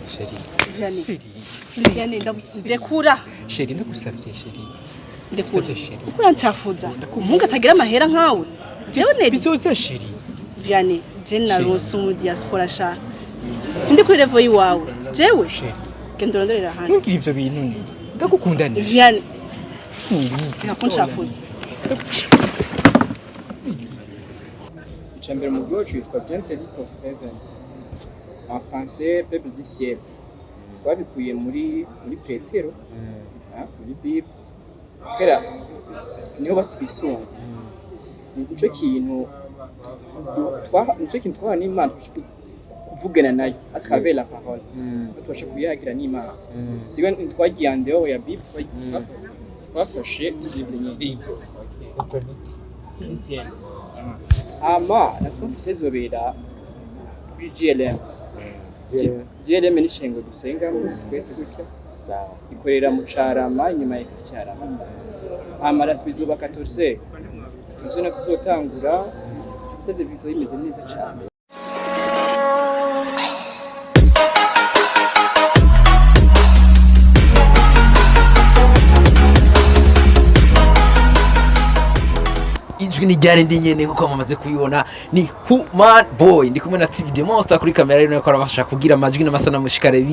Sheri. Vianney. Sheri. Vianney ndakura. Sheri ndagusabye Sheri. Ndekura. Ukura ncafuza. Umuhungu atagira amahera nkawe. Jewe neri. Bizoza Sheri. Vianney, je narose mu diaspora sha. Sindi kuri level yiwawe. Jewe. Sheri. Genda urondorera hano. Ntugira ivyo bintu ni. Ndagukundane. Vianney. Nakuncafuza. Icyambere mu bwacu yitwa Gentle of Heaven. En français Peuple du ciel. Twabikuye muri Petero. Muri Bible. Kera niho basitwisunga. Nico kintu twa n'Imana kuvugana nayo à travers la parole. Tubasha kuyagira n'Imana. Siga twagiye andeo ya Bible twafashe Bible nyine. Du ciel. Ama nasema kusezobera kuri GLM. GLM ni shengo dusenga twese gutya. Ikorera mu Carama inyuma ya Carama. Ama rasbizuba 14. Tuzona kuzotangura ndeze bizo imeze neza cyane. Ijwi ni ryari ndi nyene nkuko mumaze kuyibona ni Human Boy ndi kumwe na Steve the Monster kuri kamera rero ko arabasha kugira amajwi n'amasana mushikare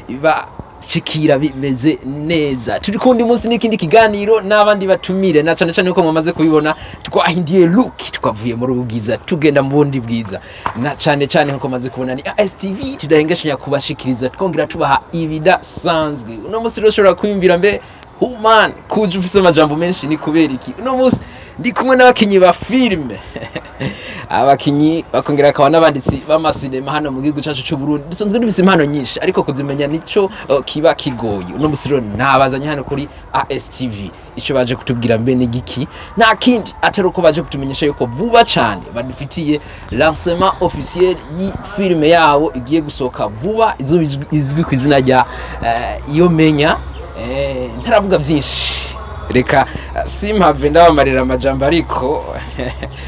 biba shikira bimeze neza. Turi kundi munsi n'ikindi kiganiro n'abandi batumire na cyane cyane uko mumaze kubibona twahindiye look twavuye muri ubwiza tugenda mu bundi bwiza na cyane cyane nkuko mumaze kubona ni ASTV tudahengeshanya kubashikiriza twongera tubaha ibidasanzwe. Uno munsi rero ushobora kwiyumvira mbe Human kuje ufise amajambo menshi ni kubera iki? Uno munsi ndi kumwe n'abakinyi ba filime abakinyi bakongera akaba n'abanditsi b'amasinema hano mu gihugu cyacu cy'u Burundi dusanzwe dufise impano nyinshi ariko kuzimenya nico kiba kigoye. Uno munsi rero nabazanye hano kuri ASTV ico baje kutubwira mbe ni giki nta kindi atari uko baje kutumenyesha yuko vuba cyane badufitiye lancement officiel y'ifilme yabo igiye gusohoka vuba izwi ku izina rya Iyo menya. Ntaravuga byinshi reka simpave ndabamarira amajambo ariko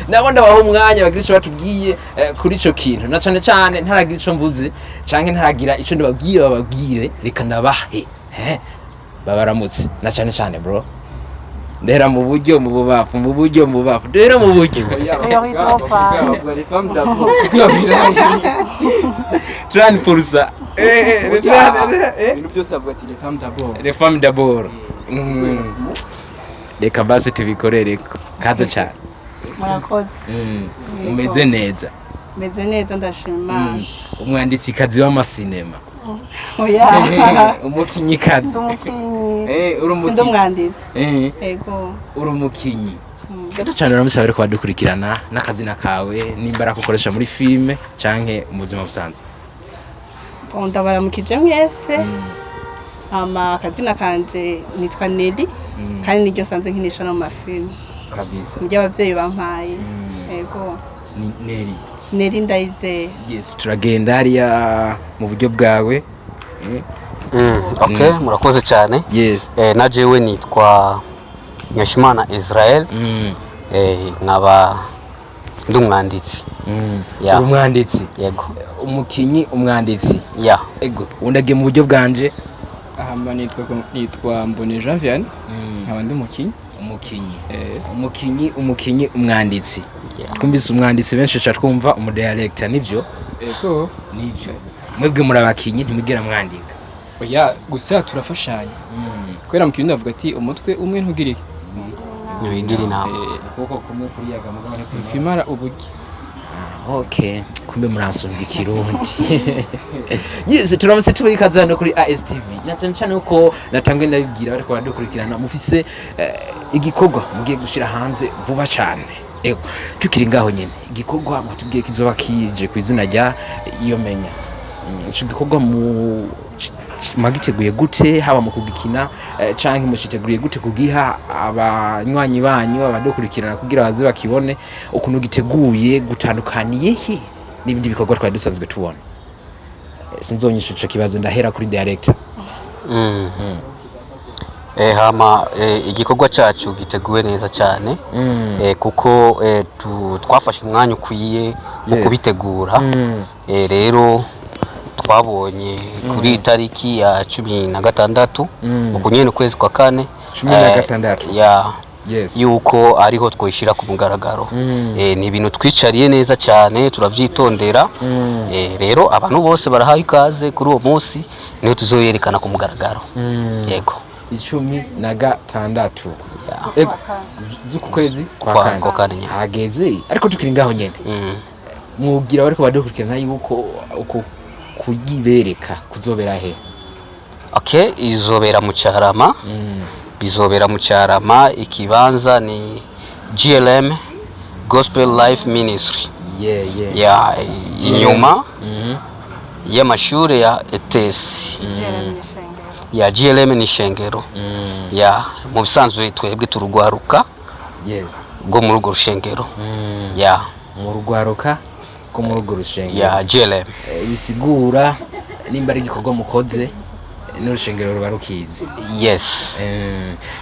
nabo ndabaho umwanya bagira ico batubwiye kuri ico kintu na cyane cyane ntaragira ico mvuze canke ntaragira ico ndababwiye bababwire reka ndabahe babaramutse na cyane cyane bro ndera mu buryo mu bubafu ndera mu buryo Tran poursa Ibintu byose avuga ati les femmes d'abord reka basi tubikorere kaza cyane Murakoze. umeze neza Meze neza ndashima. umwanditsi kazi w'amasinema Oya. umukinyi kazi Umukinyi. uri umukinyi Ndumwanditsi. Ego uri umukinyi gato cyane uramusaba ariko badukurikirana n'akazina kawe nimbara gukoresha muri filme canke mu buzima busanzwe. Ndabaramukije mwese. Akazina kanje nitwa Neri kandi niryo sanze nkinisha no mu mafilme kabisa niryo abavyeyi bampaye. Ego Neri ndayizeye. Yes turagenda hariya mu buryo bwawe. Okay murakoze cyane. Yes na jewe nitwa Nyashimana Israel. Nkaba ndumwanditsi. uri umwanditsi. Yego umukinyi umwanditsi. Ego undagiye mu buryo bwanje. Ahamba nitwa Mbone Javian. Nkaba ndi umukinyi umwanditsi. Twumvise umwanditsi benshi cha twumva umudirector nivyo. Ego nivyo mwebwe muri abakinyi ntimugera mwandika. Oya gusa turafashanya. Kwera mu kintu avuga ati umutwe umwe ntugirike. Ntiwigira inama. Kuko kumwe kuriyaga mugabane kwimara ubugi. Okay kumbe muransumvye Kirundi. Yes turamutse tubikaza hano kuri ASTV cyane cyane uko natangwe ndabibwira ariko baradukurikirana mufise igikorwa mugiye gushira hanze vuba cyane. Ego tukiri ngaho nyene igikorwa mwatubwiye kizoba kije ku izina rya Iyo menya. Ico gikorwa magiteguye gute haba mu kugikina canke muciteguriye gute kugiha abanywanyi banyu abadukurikirana kugira baze bakibone ukuntu giteguye gutandukaniye he n'ibindi bikorwa twari dusanzwe tubona. Sinzonyisha ico kibazo ndahera kuri director. Igikorwa cyacu giteguwe neza cyane kuko twafashe umwanya ukwiye mu kubitegura. Rero twabonye kuri itariki ya 16 uko nyene ukwezi kwa kane 16 ya yes yuko ariho twoshira ku mugaragaro. Ni ibintu twicariye neza cyane turavyitondera. Rero abantu bose barahaye ikaze kuri uwo munsi niho tuzoyerekana ku mugaragaro. Yego 16 ego zuku kwezi kwa kane hageze ariko tukiri ngaho nyene mugira bariko badukurikirana yuko uko kuyibereka kuzobera he. Okay, izobera mu Cyarama. Bizobera mu Cyarama, ikibanza ni GLM Gospel Life Ministry. Ya inyuma y'amashure ya ETS. Ya GLM ni shengero. Ya mu bisanzwe twebwe turugwaruka. Yes. Go mu rugo rushengero. Ya mu rugwaruka ko mu rugo rushengero. Ya GLM. Bisigura nimba ari gikorwa mukoze n'urushengero ruba rukizi. Yes.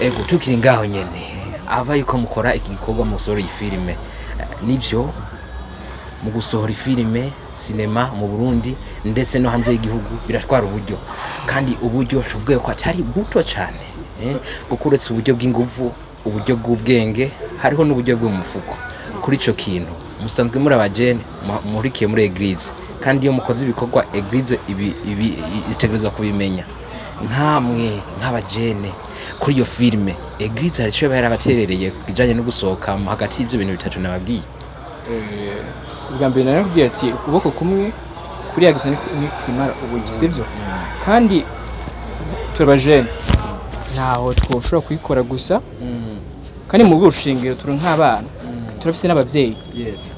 Ego tukiri ngaho nyene ava yuko mukora iki gikorwa mu gusohora iyi filime nivyo mu gusohora filime cinema mu Burundi ndetse no hanze y'igihugu biratwara uburyo kandi uburyo tuvuge ko atari buto cyane ukuretse uburyo bw'inguvu uburyo bw'ubwenge hariho n'uburyo bw'umufuko. Kuri ico kintu musanzwe muri abajene murikiye muri eglise kandi iyo mukoze ibikorwa eglise ibi itegerezwa kubimenya nkamwe nk'abajene kuri iyo filime eglise hari cyo barabaterereye bijanye no gusohoka hagati y'ibyo bintu bitatu nababwiye. Ubwa mbere narakubwiye ati ukuboko kumwe kuriya gusa ni kwimara ubugi sivyo kandi turabajene ntaho twoshobora kuyikora gusa kandi mu bushingiro turi nk'abana turafise n'abavyeyi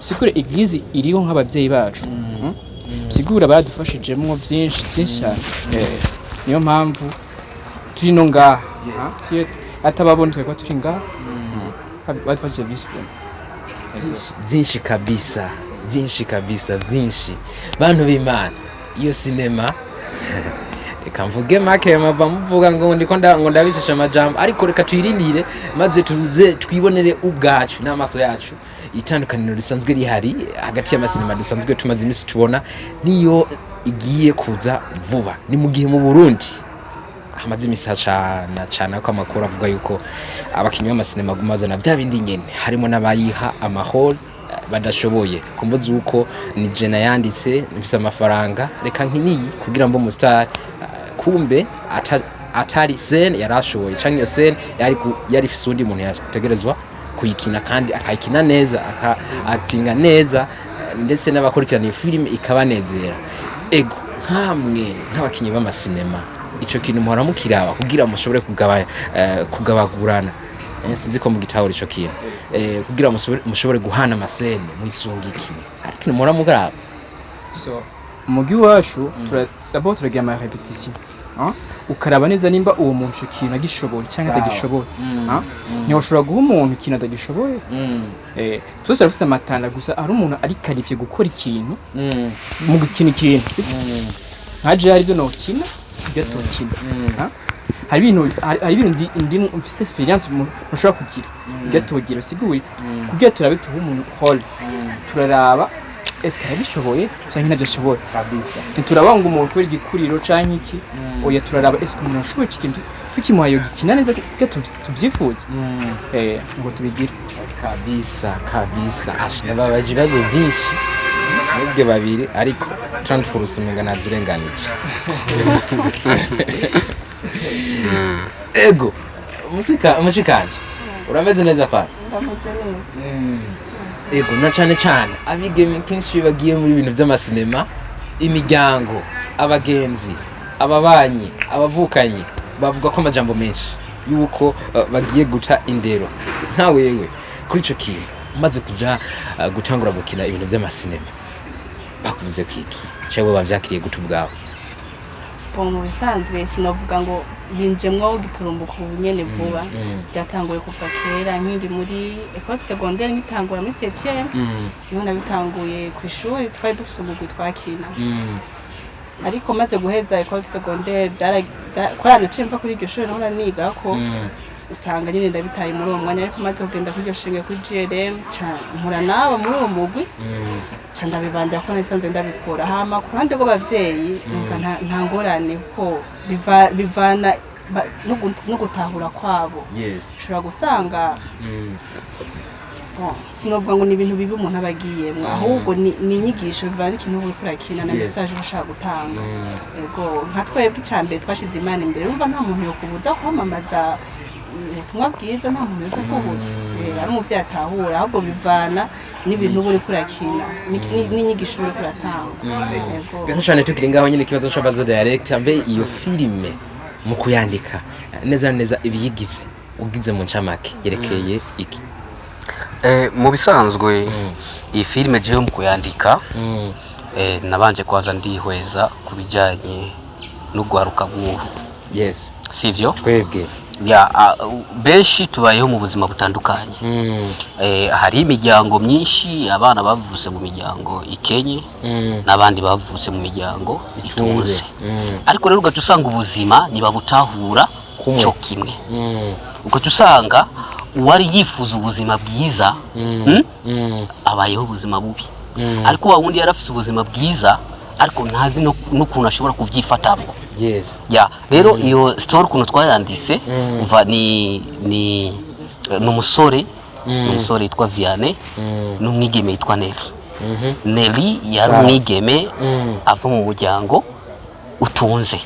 sikure eglise iriho nk'abavyeyi bacu sigura baradufashijemwo byinshi cyane niyo mpamvu turi no ngaha atababona twekwa turi ngaha badufashije byinshi kabisa bantu b'Imana iyo sinema reka mvuge make mava muvuga ngo ndiko ndabishisha amajambo ariko reka tuyirindire maze tuze twibonere ubwacu n'amaso yacu itandukaniro risanzwe rihari hagati y'amasinema dusanzwe tumaze imisi tubona niyo igiye kuza vuba. Ni mu gihe mu Burundi hamaze imisi cyane ko amakuru avuga yuko abakinyi b'amasinema gumazana bya bindi nyene harimo n'abayiha amahoro badashoboye kumbuza uko ni jena yanditse mfise amafaranga reka nkiniyi kugira mbo mu star kumbe atari scene yarashoboye canke iyo scene yari fise undi muntu yategerezwa kuyikina kandi akayikina neza actinga neza ndetse n'abakurikirana iyo film ikabanezera. Ego nkamwe nk'abakinyi b'amasinema ico kintu muhora mukiraba kugira mushobore kugabagurana sinzi ko mu gitahura ico kintu kugira mushobore guhana amasene mwisungiki ariko muhora mugaraba so umugi wacu turagira ama repetition ukaraba neza nimba uwo muntu ikintu agishoboye cyangwa atagishoboye ntiwoshobora guha umuntu ikintu atagishoboye twese turafise amatanda gusa ari umuntu ari qualifié gukora ikintu mu gukina ikintu nkaje hari byo nokina gatokina hari ibintu ndi mfise experience mushobora kugira gatogira siguye kugira turabe tuha umuntu hall turaraba eske arabishoboye cyangwa nabyo ashoboye kabisa ntiturabanga umuntu kuri gikuriro canke iki oya turaraba eske umuntu ashoboye ikintu tukimuhaye gikina neza kuko tubyifuza ngo tubigire kabisa babaje ibibazo byinshi nubwo babiri ariko 30% ngana zirenganije ego mushikanje urameze neza kwa ndameze neza ego na cyane abigeme kenshi bagiye muri ibintu by'amasinema imiryango abagenzi ababanyi abavukanyi bavuga ko amajambo menshi yuko bagiye guta indero nta wewe kuri ico kintu umaze kuja gutangura gukina ibintu by'amasinema bakuvuze kwiki cyangwa bavyakiriye guta ubwawe mu bisanzwe sinovuga ngo binjemwo giturumbuka ubunyene vuba byatanguye kuva kera nkindi muri école secondaire nkitangura muri 7e niho nabitanguye ku ishuri twari dufite umugwi twakina ariko maze guheza école secondaire korana cemva kuri iryo shuri naho niga ko usanga nyine ndabitaye muri uwo mwanya ariko maze kugenda kuri iryo shinge kuri GRM mpura nabo muri uwo mugwi ca ndabibandira ko nasanze ndabikora hama ku ruhande rw'abavyeyi nta ngorane ko bivana no gutahura kwabo ushobora gusanga sinovuga ngo ni ibintu bibi umuntu aba agiyemwo ahubwo ni inyigisho bivana n'ikintu uri kurakina na message ushaka gutanga yego nka twebwe icambere twashize Imana imbere urumva nta muntu yokubuza kwamamaza ubutumwa bwiza nta muntu yoza kubuza ari umuvyeyi atahura ahubwo bivana n'ibintu uri kurakina n'inyigisho uri kuratanga yego Bino cyane tukiri ngaho nyine ikibazo c'abaza direct ambe iyo filime mu kuyandika neza ibiyigize ugize mu ncamake yerekeye iki mu bisanzwe iyi filime je mu kuyandika nabanje kwaza ndihweza kubijanye no gwaruka bw'ubu sivyo twebwe benshi tubayeho mu buzima butandukanye hari imiryango myinshi abana bavutse mu miryango ikenye n'abandi bavutse mu miryango itunze ariko rero ugaca usanga ubuzima ntibabutahura cyo kimwe ugaca usanga uwari yifuza ubuzima bwiza abayeho ubuzima bubi ariko wa wundi yarafise ubuzima bwiza ariko ntazi n'ukuntu ashobora kuvyifatamo rero iyo story ukuntu twayanditse uva ni umusore yitwa Vianney n'umwigeme yitwa Nelly yari umwigeme ava mu muryango utunze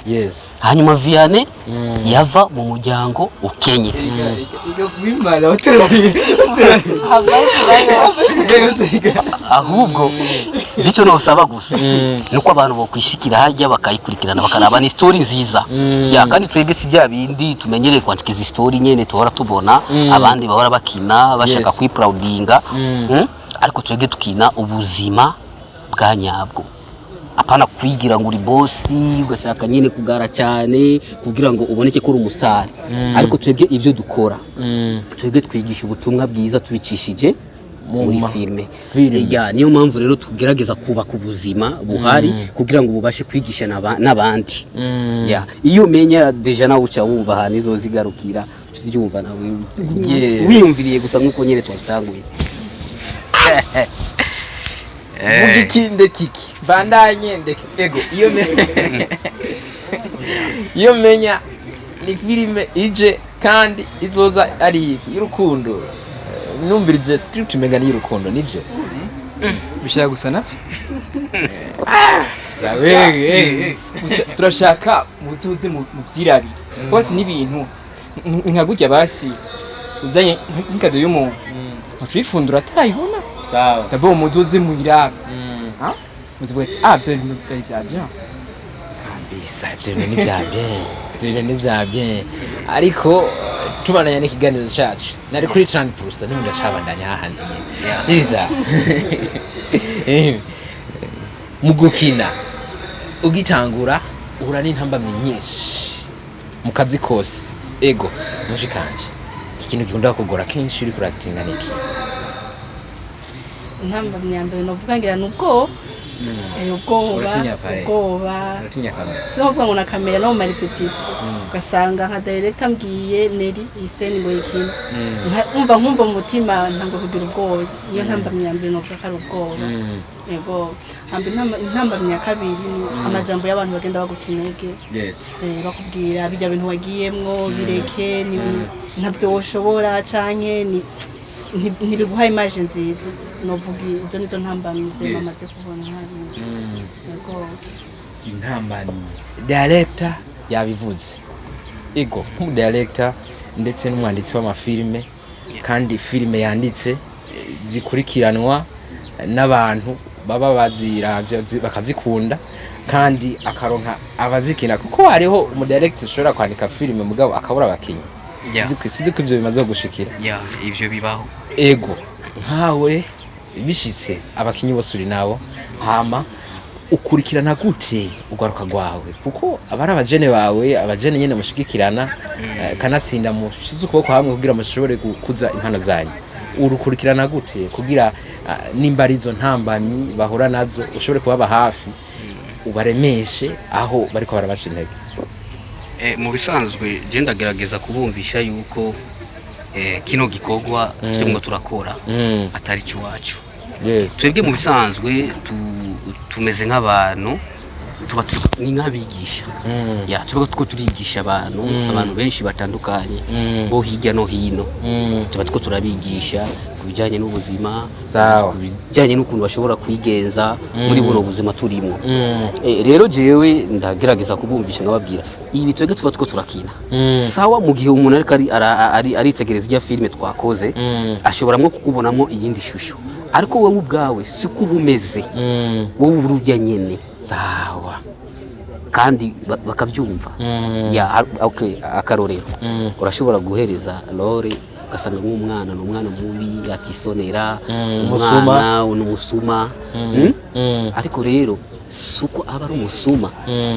hanyuma Vianney yava mu muryango ukenye ahubwo gico no usaba gusa nuko abantu bo kwishikira hajya bakayikurikirana bakaraba ni story nziza kandi twebwe si bya bindi tumenyereye kwandika izi story nyene tuhora tubona abandi bahora bakina bashaka kwiproudinga ariko twebwe tukina ubuzima bwa nyabwo apana kwigira ngo uri bosi ugashaka nyine kugara cyane kugira ngo uboneke ko uri umustar ariko twebwe ivyo dukora twebwe twigisha ubutumwa bwiza tubicishije muri filme niyo mpamvu rero tugerageza kubaka ubuzima buhari kugira ngo bubashe kwigisha n'abandi iyo umenya deja nawe uca wumva ahantu izozigarukira tuvyumva nawe wiyumviriye gusa nkuko nyene twatanguye mugikinde kiki bandanye ndeke ego iyo menya ni filime ije kandi izoza ari iki y'urukundo numvirije script mega ni y'urukundo nivyo bishaka gusa navyo turashaka mutuze mu byirabiri bose n'ibintu nka gutya basi uzanye nk'ikado y'umuntu ucifundura atarayibona sawa ndabo muduze mu iraba muzivuga ati bya bien kabisa ibyo ni bya bien ariko tubananya n'ikiganiro cyacu nari kuri 30% n'undi acabandanya hahandi siza mu gukina ugitangura uhura n'intambamyi nyinshi mu kazi kose ego mushikanje ikintu gikunda kugora kenshi uri kuratinga niki intambamyi ya mbere novuga ngira n'ubwo ubwoba so uvuga ngo na kamera no mu repetition ugasanga nka director mbwiye Nelly iseni ngo ikina umva mu mutima ntango kugira ubwoba iyo ntambamyi ya mbere novuga ko ari ubwoba yego intambamyi ya kabiri amajambo y'abantu bagenda bagutinege bakubwira bijya bintu wagiyemwo bireke ntabyo woshobora canke ntibiguha image nziza novuga izo nizo ntambamyi bamaze kubona yego intambamyi director yabivuze ego director ndetse n'umwanditsi w'amafilme kandi filime yanditse zikurikiranwa n'abantu baba baziravye bakazikunda kandi akaronka abazikina kuko hariho umudirector ushobora kwandika filime mugabo akabura abakinyi sizi ko ivyo bimaze gushikira ivyo bibaho ego nkawe bishitse abakinyi bose uri nabo hama ukurikirana gute ugaruka gwawe kuko abari abajene bawe abajene nyene mushigikirana kanasinda mushize ukuboko hamwe kugira mushobore kuza impano zanyu urukurikirana gute kugira nimba arizo ntambamyi bahura nazo ushobore kubaba hafi ubaremeshe aho bariko barabaca intege mu bisanzwe je ndagerageza kubumvisha yuko kino gikorwa cyo turakora atari cyo wacu. Twebwe mu bisanzwe tumeze nk'abantu tuba ni nk'abigisha tuba turigisha abantu benshi batandukanye bo hirya no hino, tuba turabigisha ku bijyanye n'ubuzima, ku bijyanye n'ukuntu bashobora kwigenza muri buno buzima turimo. Rero jewe ndagerageza kubumvisha nkababwira ibi twebwe tuba turakina sawa, mu gihe umuntu aritegereza ijya filime twakoze ashobora nko kukubonamo iyindi shusho, ariko wowe ubwawe siko ubumeze, wowe urujya nyene sawa kandi bakabyumva. Akarorero urashobora guhereza Lore ugasanga nk'umwana n'umwana mubi atisonera, umwana n'umusuma, ariko rero suko aba ari umusuma,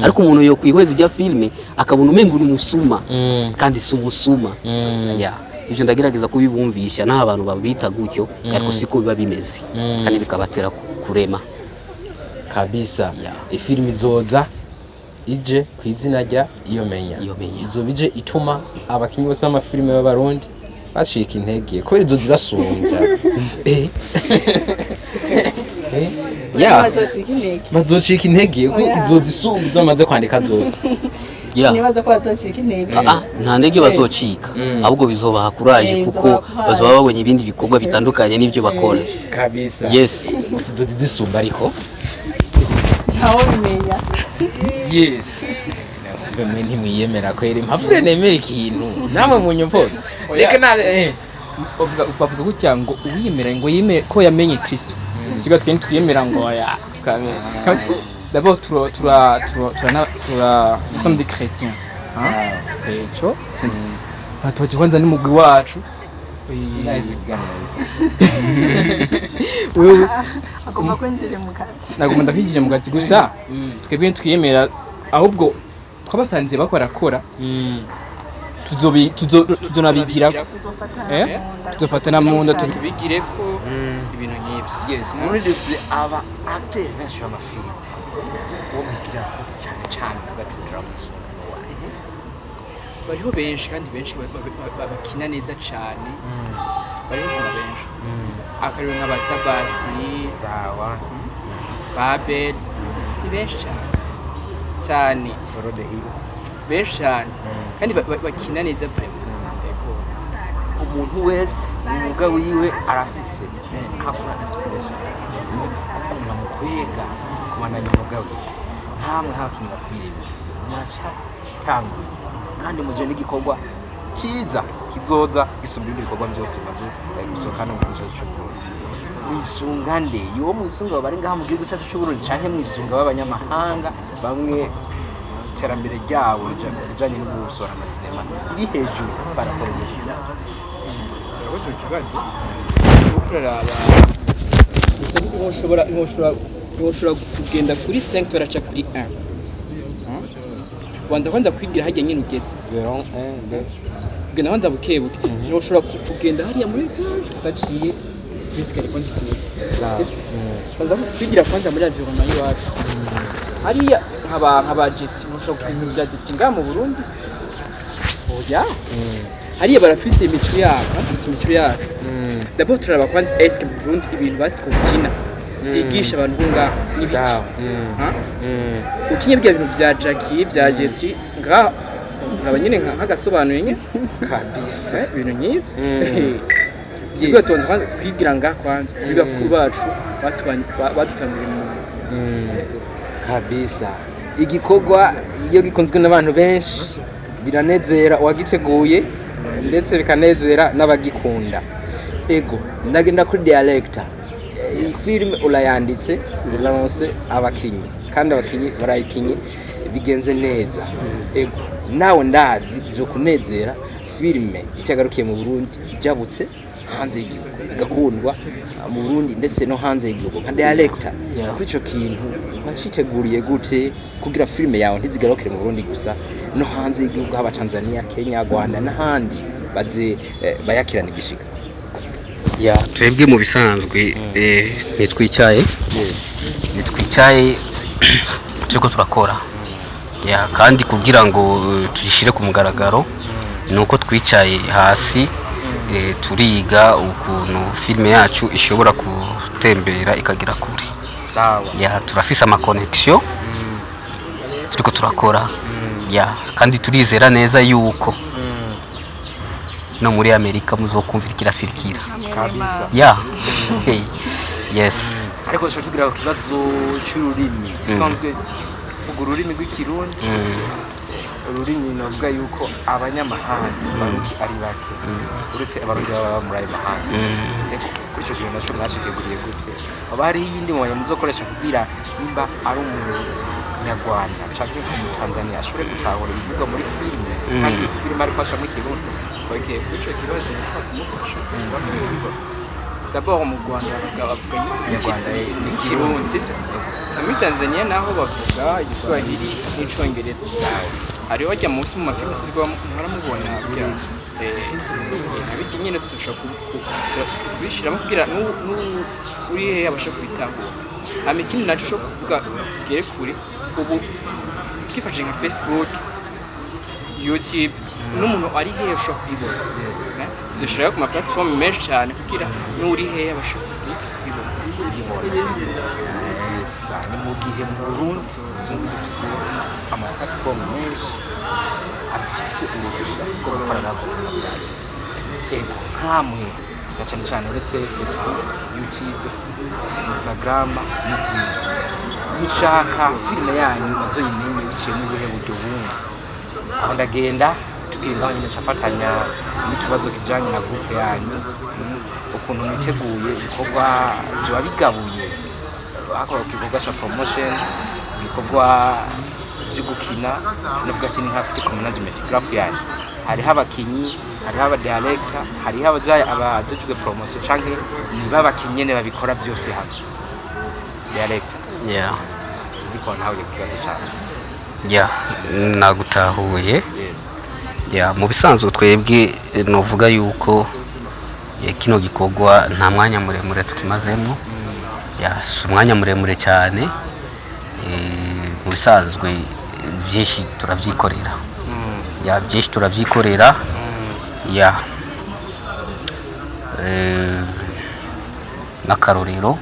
ariko umuntu yo kwihweza ijya filime akabona umengo n'umusuma kandi si umusuma. Ibyo ndagerageza kubibumvisha n'abantu babita gutyo, ariko siko biba bimeze kandi bikabatera kurema kabisa. Ifilm izoza ije ku izina rya Iyo menya, izoba ije ituma abakinyi bose b'amafilime b'abarundi bacika intege kubera izo zirasumbya. Bazocika intege kuko izo zisumba zamaze kwandika zose. Nibaza ko bazocika intege. Nta ntege bazocika, ahubwo bizobaha courage kuko bazoba babonye ibindi bikorwa bitandukanye n'ibyo bakora kabisa. Gusa izo zisumba ariko ntawo bimenya. Mwe ntimwiyemera kwera impapuro nemera ikintu namwe mu nyumvoza reka bavuga gutya ngo uwiyemera ngo yime ko yamenye Kristo, siga twende twiyemera ngo kandi d'abord nous sommes des chrétiens, eco twati kwanza ni mugwi wacu agomba kwinjira mu kazi, nagomba ndakwinjira mu kazi gusa twebwe twiyemera, ahubwo twabasanze bakorakora tuzonabigira tuzofatana mu nda tubigire ko ibintu nk'ibyo. muri dufise aba acteur benshi b'amafilime bo bigira cyane tugatujira mu bariho benshi kandi benshi bakina neza cyane, bariho benshi akarero nk'abasabasi zawa Babel ni benshi cyane benshi cyane kandi bakina neza pe. Umuntu wese umwuga wiwe arafise hakora inspiration akunda mu kwiga kumandanya umwuga we, ntamwe hakintu bakwiriye murasha tanguye kandi muje n'igikorwa kiza kizoza gisubira ibikorwa byose maze gusokana mu gihe cyo mwisungande yo mwisunga bari ngaha mu gihugu cyacu cy'u Burundi canke mwisunga b'abanyamahanga bamwe iterambere ryabo rijanye no gusora amasinema iri hejuru barakora ibintu abaje kibazo ukuraraba ese ntushobora kugenda kuri 5 turaca kuri 1 wanza kwanza kwigira hajya nyine ugeze 0 1 2 genda wanza bukebuke ntushobora kugenda hariya muri utaciye bisikari kwanza kwanza kwigira kwanza muri environment yacu hariya nk'abajeti ntushobora ibintu bya jeti ngaha mu Burundi hariya barafise imico yacu d'abord turaba kwanza eske mu Burundi ibintu basi twokina zigisha abantu ngaha n'ibiki ukinye bya bintu bya Jackie bya Jetri ngaha nkaba nyine nk'agasobanuye nye kabisa ibintu nk'ibyo zigwa tubanza kwigira ngaha kwanza biba ku bacu badutanguriye mu kabisa. Igikorwa iyo gikunzwe n'abantu benshi biranezera uwagiteguye ndetse bikanezera n'abagikunda. Ego ndagenda kuri director, iyi film urayanditse ziranose abakinyi kandi abakinyi barayikinye bigenze neza. Ego nawe ndazi byo kunezera filime icyagarukiye mu Burundi ijabutse hanze y'igihugu igakundwa mu Burundi ndetse no hanze y'igihugu nka director. Kuri ico kintu waciteguriye gute kugira filime yawe ntizigarukire mu Burundi gusa no hanze y'igihugu haba Tanzania, Kenya, Rwanda n'ahandi baze bayakirana igishika? Twebwe mu bisanzwe nitwicaye turiko turakora ya kandi kugira ngo tuyishire ku mugaragaro nuko twicaye hasi turiga ukuntu filime yacu ishobora gutembera ikagira kure. Sawa. Ya turafise ama connection turiko turakora ya kandi turizera neza yuko no muri Amerika muzokumvira kirasirikira Kabisa. ya yes. Ariko cyo tugira kibazo cy'ururimi gisanzwe vuga ururimi rw'ikirundi ururimi novuga yuko abanyamahanga baruki ari bake uretse abarundi baba muri ayo mahanga. Kuri icyo gihe nasho mwashiteguriye gute abari yindi mu muzokoresha kugira nimba ari umunyarwanda cyangwa mu Tanzania ashobore gutahura ibivuga muri filime kandi filime ari kwasha muri kirundi. Okay, kuri icyo kibazo nashaka kumufasha d'abord mu Rwanda bavuga Inyarwanda n'ikirundi sibyo muri Tanzania naho bavuga igiswahili n'icongereza hariho bajya munsi mu mafilime sizwa muramubona abiki nyine dushobora kubishiramo kugira uri hehe abasha kubitahura ikindi nacyo cyo kuvuga gere kure ubu twifashishije nka Facebook YouTube n'umuntu ari hehe ushobora kubibona dushiraho ku ma platform menshi cyane kugira n'uri hehe abasha kubibona. Ni mu gihe mu Burundi dufise ama platform menshi afise uruhushya rwo gukorana nkamwe na cyane cyane uretse Facebook, YouTube, Instagram n'izindi. Mushaka filime yanyu bazoyimenye biciye mu buhe buryo bundi aho ndagenda tubwira nyine cyafatanya n'ikibazo kijanye na groupe yanyu ukuntu mwiteguye ibikorwa byo bigabuye akora igikorwa cya promotion igikorwa byo gukina navuga cyane nka petit management graph yanyu hariho abakinyi hariho aba director hariho abajejwe promotion canke niba abakinyi ne babikora byose hamwe director sinzi ko ntawe kibazo cyane nagutahuye mu bisanzwe twebwe novuga yuko kino gikorwa nta mwanya muremure tukimazemo umwanya muremure cyane mu bisanzwe byinshi turavyikorera byinshi turavyikorera n'akarorero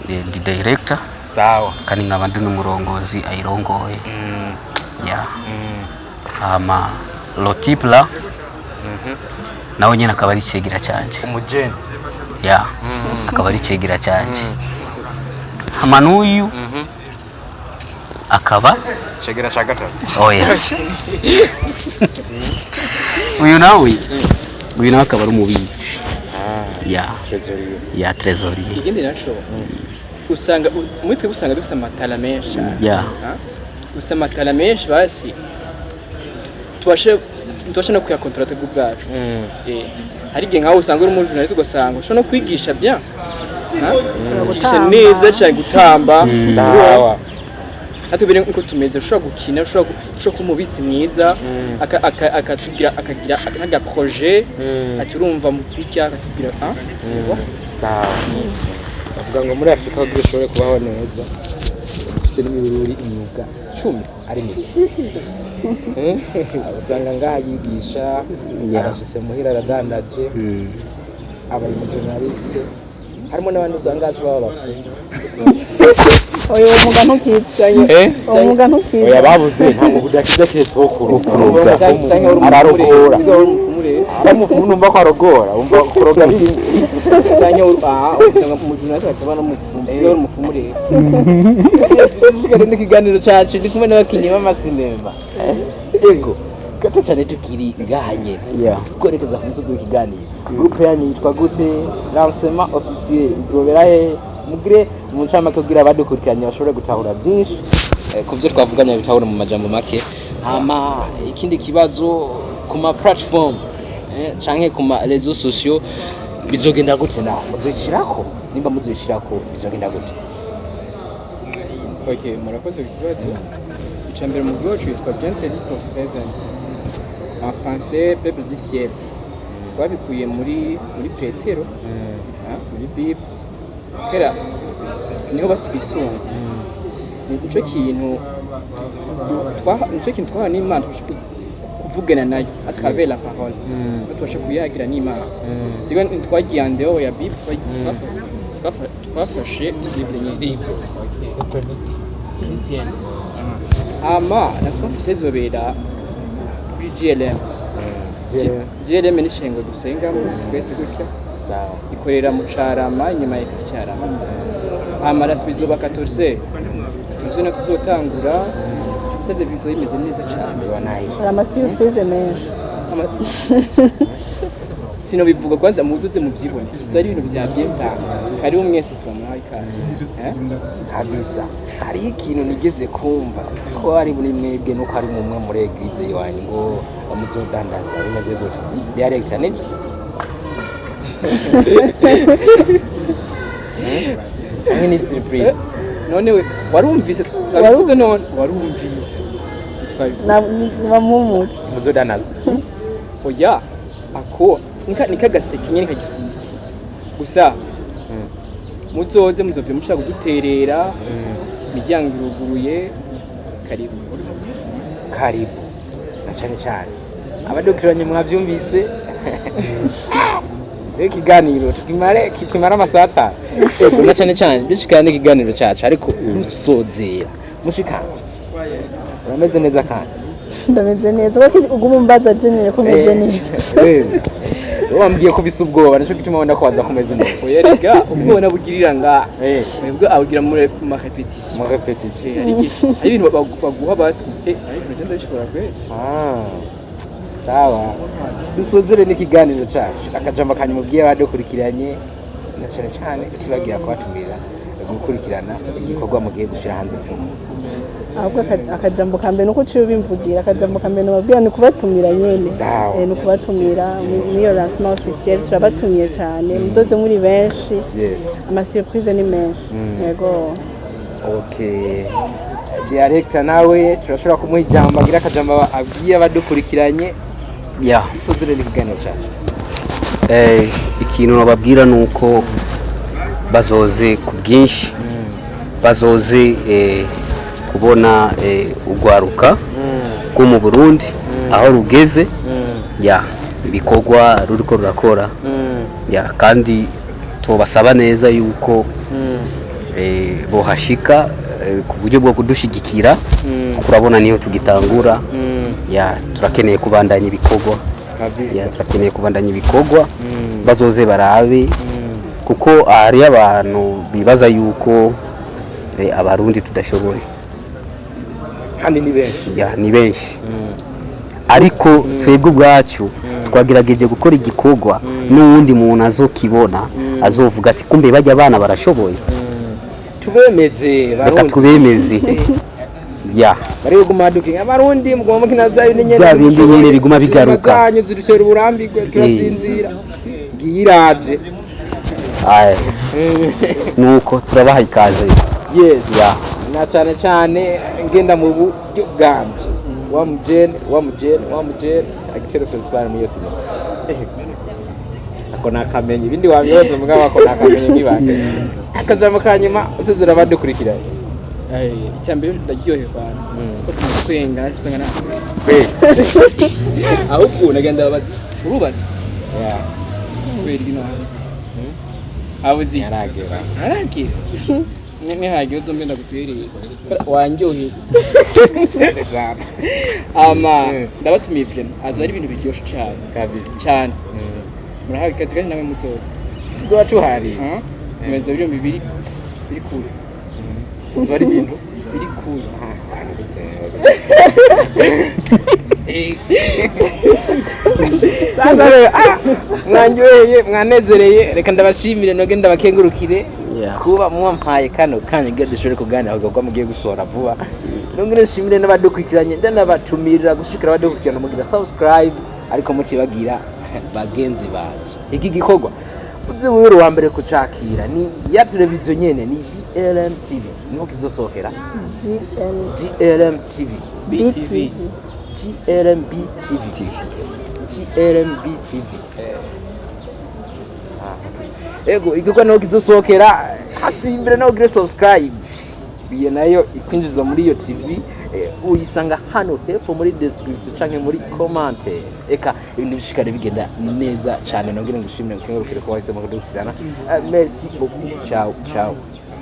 di director sawa kandi nkabandi n'umurongozi ayirongoye ama lotipla nawe nyine akaba ari cyegira cyanje umugeni akaba ari cyegira cyanje ama nguyu akaba cyegira cya gatatu uyu nawe akaba ari umubitsi trésorier igende naco usanga umutwe usanga dufite amatara menshi gusa amatara menshi basi tubashe no kuyakontrola twebwe ubwacu hari igihe nkaho usanga uri umujournaliste ugasanga ushobora no kwigisha bien kwigisha neza cyane gutamba sawa atubere nko tumeze ushobora gukina ushobora kumubitsi mwiza akagira nka projet ati urumva mu kwika akatubwira sawa bavuga ngo muri Afrika dushobore kubaho neza dufite n'imibiri imyuga 10 ari mike abasanga ngaha yigisha arashise muhira aradandaje abari mu journaliste harimo n'abandi usanga baba bapfuye oyo umuga ntukitsanye umuga ntukitsanye oya babuze ntabwo budakiza keso kuruga ararogora aramufumu numva ko arogora umva kuroga cyanye usanga mu journaliste bataba no mufumu siyo umufumu rero kigane n'ikiganiro cyacu ndi kumwe n'abakinyi b'amasinema yego gato cyane tukiri ngahanye kwerekeza ku musozi w'ikiganiro groupe yanyu yitwa gute lancement officiel izobera he mugire mu ncamake kugira abadukurikiranye bashobore gutahura byinshi ku byo twavuganya bitahura mu majambo make hama ikindi kibazo ku ma platform canke ku ma réseaux sociaux bizogenda gute na muzishirako nimba muzishirako bizogenda gute okay murakoze ikibazo icambere mu bwacu yitwa Gentle of Heaven en français peuple du ciel twabikuye muri Petero muri Bible kera niho basi twisunga nico kintu nicyo kintu twahana n'Imana kuvugana nayo à travers la parole tubasha kuyagira n'Imana siga twagiye andeo ya Bible twafashe Bible nyine ama nasema tusezobera kuri GLM ni shengo dusengamo twese gutya ikorera mu Carama inyuma ya Carama ama rasibizo 14 tuzina kuzotangura ndaze bizo imeze neza cyane hari amasiyuprize menshi sino bivuga kwanza muzuze mubyibone zari ibintu bya byesa kari umwese turamuha ikaze kabisa hari ikintu nigeze kumva ko ari muri mwebwe no kari mu mwe muri eglise yanyu ngo bamuzodandaza bimeze gute director nibyo ni surprise none we warumvise twabivuze none warumvise bamumuke muzodandaza oya ako nika gaseke nyene kagifundikiye gusa muzoze muzove mushaka guterera imiryango iruguruye karibu na cyane abadokiranye mwavyumvise ikiganiro tukimara amasata na cyane bishikana ikiganiro cyacu ariko rusozera mushikanje urameze neza kandi ndameze neza kuko ugumumbaza jenere ko meze neza wambwiye ko bisa ubwoba nico gituma wenda kwaza kumeze neza oyerega ubwo nabugirira nga mwebwe abugira mu repetition ari ibintu baguha basi ariko ngenda bishobora kwe sawa dusozere n'ikiganiro cyacu akajambo kanyumubwiye badokurikiranye na cyane utibagira kwatumira gukurikirana igikorwa mugiye gushira hanze vuba ahubwo akajambo kambe nuko ciyo bimvugira akajambo kambe nababwira ni kubatumira nyene ni kubatumira niyo lancement officiel turabatumiye cyane muzoze muri benshi ama surprise ni menshi yego okay director nawe turashobora kumuha ijambo agira akajambo abwiye abadukurikiranye sozere n'ikiganiro cyacu ikintu nababwira nuko bazoze ku bwinshi bazoze kubona ugwaruka rwo mu Burundi aho rugeze ibikorwa ruriko rurakora kandi tubasaba neza yuko bohashika ku buryo bwo kudushigikira kurabona niyo tugitangura turakeneye kubandanya ibikorwa bazoze barabe kuko hari abantu bibaza yuko abarundi tudashoboye kandi ni benshi ariko twebwe ubwacu twagerageje gukora igikorwa n'uwundi muntu azokibona azovuga ati kumbe bajya abana barashoboye tubemeze reka tubemeze bari gumaduka abarundi mugomba kinazayo bindi nyene biguma bigaruka zanyu zirusera uburambirwe turasinzira ngiraje nuko turabaha ikaze na cyane ngenda mu buryo bwanje wa mujene agitero principal mu yose ako nakamenye ibindi wabyoza mugabo ako nakamenye nibande akajambo kanyuma usezera badukurikira icyambere ndaryohe kwanza ko twenga usanga na ahubwo nagenda babaza urubatse kweri gino hanze abuzi aragera ni hage uzombe ndaguterera wanjyohe ndabatumiye film azo ari ibintu biryoshye cyane kabisa cyane murahaga kazi kandi nawe muzoza zocu hari mwenzo byo bibiri biri kure zo ari ibintu biri kure sasa rero mwanjyoheye mwanezereye reka ndabashimire noge ndabakengurukire kuba mwampaye kano kanya gadishore kuganira ahubwo mugiye gusora vuba nongere shimire n'abadukurikiranye ndanabatumira gushikira abadukurikirana mugira subscribe ariko mutibagira bagenzi baje iki gikorwa uzi wero wa mbere kucakira ni ya televiziyo nyene ni GLM TV niho kizosohokera GLM TV BTV GLMB TV GLMB TV ego igikwa no kizosohokera hasi imbere no gire subscribe biye nayo ikwinjiza muri iyo TV uyisanga hano hepfo muri description canke muri commentaire eka ibintu bishikare bigenda neza cyane nongere ngushimire ko wahise mu kudukurikirana merci beaucoup ciao ciao